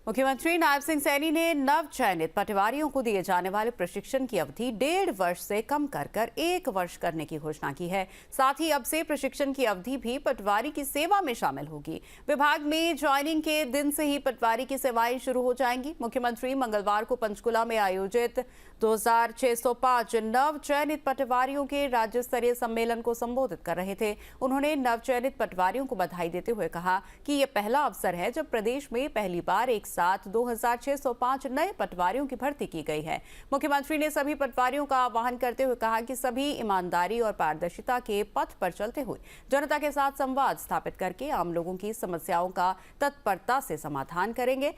मुख्यमंत्री नायब सिंह सैनी ने नव चयनित पटवारियों को दिए जाने वाले प्रशिक्षण की अवधि 1.5 वर्ष से कम कर 1 वर्ष करने की घोषणा की है। साथ ही अब से प्रशिक्षण की अवधि भी पटवारी की सेवा में शामिल होगी। विभाग में ज्वाइनिंग के दिन से ही पटवारी की सेवाएं शुरू हो जाएंगी। मुख्यमंत्री मंगलवार को पंचकुला में आयोजित 2605 नव चयनित पटवारियों के राज्य स्तरीय सम्मेलन को संबोधित कर रहे थे। उन्होंने नव चयनित पटवारियों को बधाई देते हुए कहा कि ये पहला अवसर है जब प्रदेश में पहली बार एक साथ 2605 नए पटवारियों की भर्ती की गई है। मुख्यमंत्री ने सभी पटवारियों का आह्वान करते हुए कहा कि सभी ईमानदारी और पारदर्शिता के पथ पर चलते हुए जनता के साथ संवाद स्थापित करके आम लोगों की समस्याओं का तत्परता से समाधान करेंगे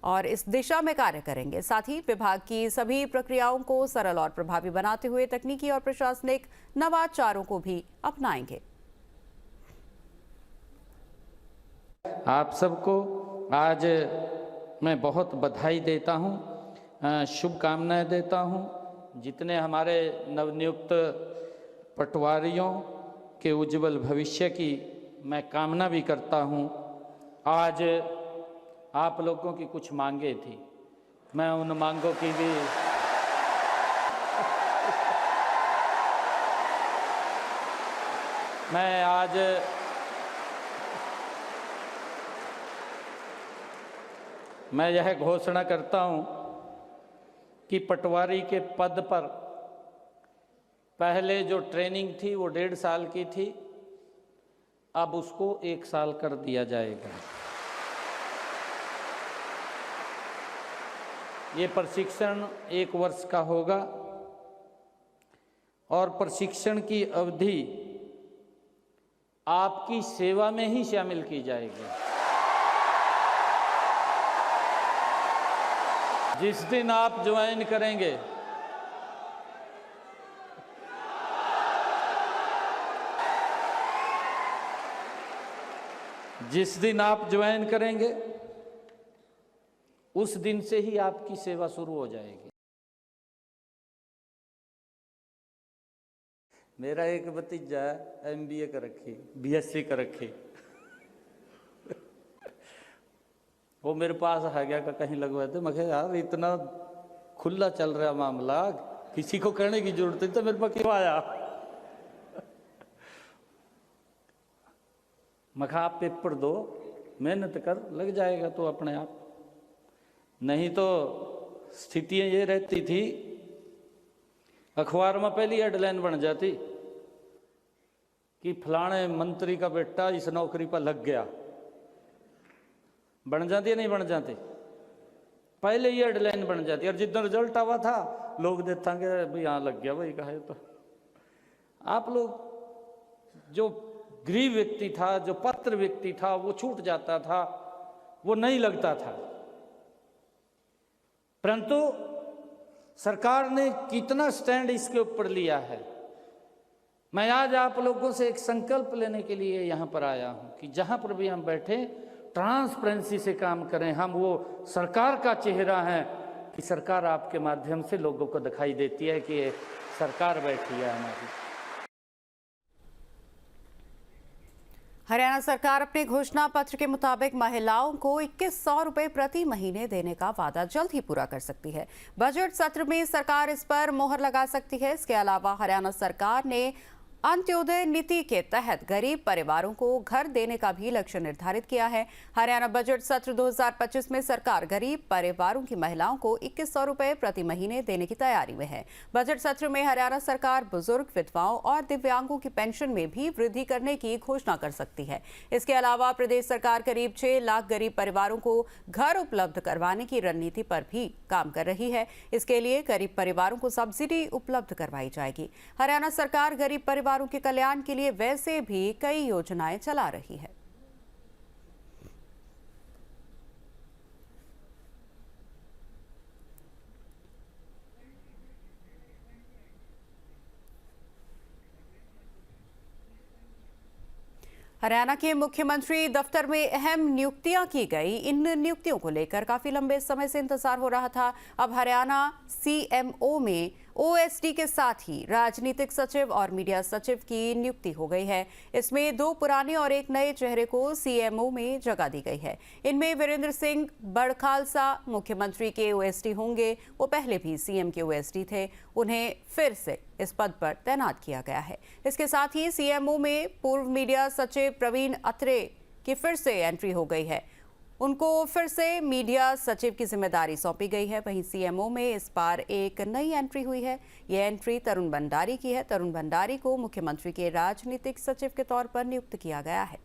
और इस दिशा में कार्य करेंगे। साथ ही विभाग की सभी प्रक्रियाओं को सरल और प्रभावी बनाते हुए तकनीकी और प्रशासनिक नवाचारों को भी अपनाएंगे। आप सबको आज मैं बहुत बधाई देता हूं, शुभकामनाएं देता हूं। जितने हमारे नवनियुक्त पटवारियों के उज्जवल भविष्य की मैं कामना भी करता हूं। आज आप लोगों की कुछ मांगे थी, मैं उन मांगों की भी मैं यह घोषणा करता हूं कि पटवारी के पद पर पहले जो ट्रेनिंग थी वो 1.5 साल की थी, अब उसको 1 साल कर दिया जाएगा। ये प्रशिक्षण 1 वर्ष का होगा और प्रशिक्षण की अवधि आपकी सेवा में ही शामिल की जाएगी। जिस दिन आप ज्वाइन करेंगे, जिस दिन आप ज्वाइन करेंगे उस दिन से ही आपकी सेवा शुरू हो जाएगी। मेरा एक भतीजा MBA कर रखी, BSc कर रखी, वो मेरे पास आ गया का कहीं लगवाए थे। मैं कहा यार इतना खुला चल रहा मामला, किसी को कहने की जरूरत नहीं, तो मेरे पास क्यों आया? मैं कहा आप पेपर दो, मेहनत कर, लग जाएगा तो अपने आप। नहीं तो स्थितियां ये रहती थी, अखबार में पहली हेडलाइन बन जाती कि फलाने मंत्री का बेटा इस नौकरी पर लग गया। बन जाती है नहीं बन जाती? पहले ही हेडलाइन बन जाती। और जितना रिजल्ट आवा था लोग देखेंगे भाई यहाँ लग गया भाई, कहे तो आप लोग जो गरीब व्यक्ति था, जो पत्र व्यक्ति था, वो छूट जाता था, वो नहीं लगता था। परंतु सरकार ने कितना स्टैंड इसके ऊपर लिया है। मैं आज आप लोगों से एक संकल्प लेने के लिए यहाँ पर आया हूँ कि जहाँ पर भी हम बैठे ट्रांसपेरेंसी से काम करें। हम वो सरकार का चेहरा है कि सरकार आपके माध्यम से लोगों को दिखाई देती है कि ये सरकार बैठी है हमारी। हरियाणा सरकार अपने घोषणा पत्र के मुताबिक महिलाओं को 2100 रुपए प्रति महीने देने का वादा जल्द ही पूरा कर सकती है। बजट सत्र में सरकार इस पर मोहर लगा सकती है। इसके अलावा हरियाणा सरकार ने अंत्योदय नीति के तहत गरीब परिवारों को घर देने का भी लक्ष्य निर्धारित किया है। हरियाणा बजट सत्र 2025 में सरकार गरीब परिवारों की महिलाओं को 2100 रुपए प्रति महीने देने की तैयारी में है। बजट सत्र में हरियाणा सरकार बुजुर्ग, विधवाओं और दिव्यांगों की पेंशन में भी वृद्धि करने की घोषणा कर सकती है। इसके अलावा प्रदेश सरकार करीब 6 लाख गरीब परिवारों को घर उपलब्ध करवाने की रणनीति पर भी काम कर रही है। इसके लिए गरीब परिवारों को सब्सिडी उपलब्ध करवाई जाएगी। हरियाणा सरकार गरीब परिवारों के कल्याण के लिए वैसे भी कई योजनाएं चला रही है। हरियाणा के मुख्यमंत्री दफ्तर में अहम नियुक्तियां की गई। इन नियुक्तियों को लेकर काफी लंबे समय से इंतजार हो रहा था। अब हरियाणा CMO में ओएसडी के साथ ही राजनीतिक सचिव और मीडिया सचिव की नियुक्ति हो गई है। इसमें 2 पुराने और एक नए चेहरे को सीएमओ में जगह दी गई है। इनमें वीरेंद्र सिंह बड़खालसा मुख्यमंत्री के ओएसडी होंगे। वो पहले भी सीएम के ओएसडी थे, उन्हें फिर से इस पद पर तैनात किया गया है। इसके साथ ही सीएमओ में पूर्व मीडिया सचिव प्रवीण अत्रे की फिर से एंट्री हो गई है। उनको फिर से मीडिया सचिव की जिम्मेदारी सौंपी गई है। वहीं सीएमओ में इस बार एक नई एंट्री हुई है। ये एंट्री तरुण भंडारी की है। तरुण भंडारी को मुख्यमंत्री के राजनीतिक सचिव के तौर पर नियुक्त किया गया है।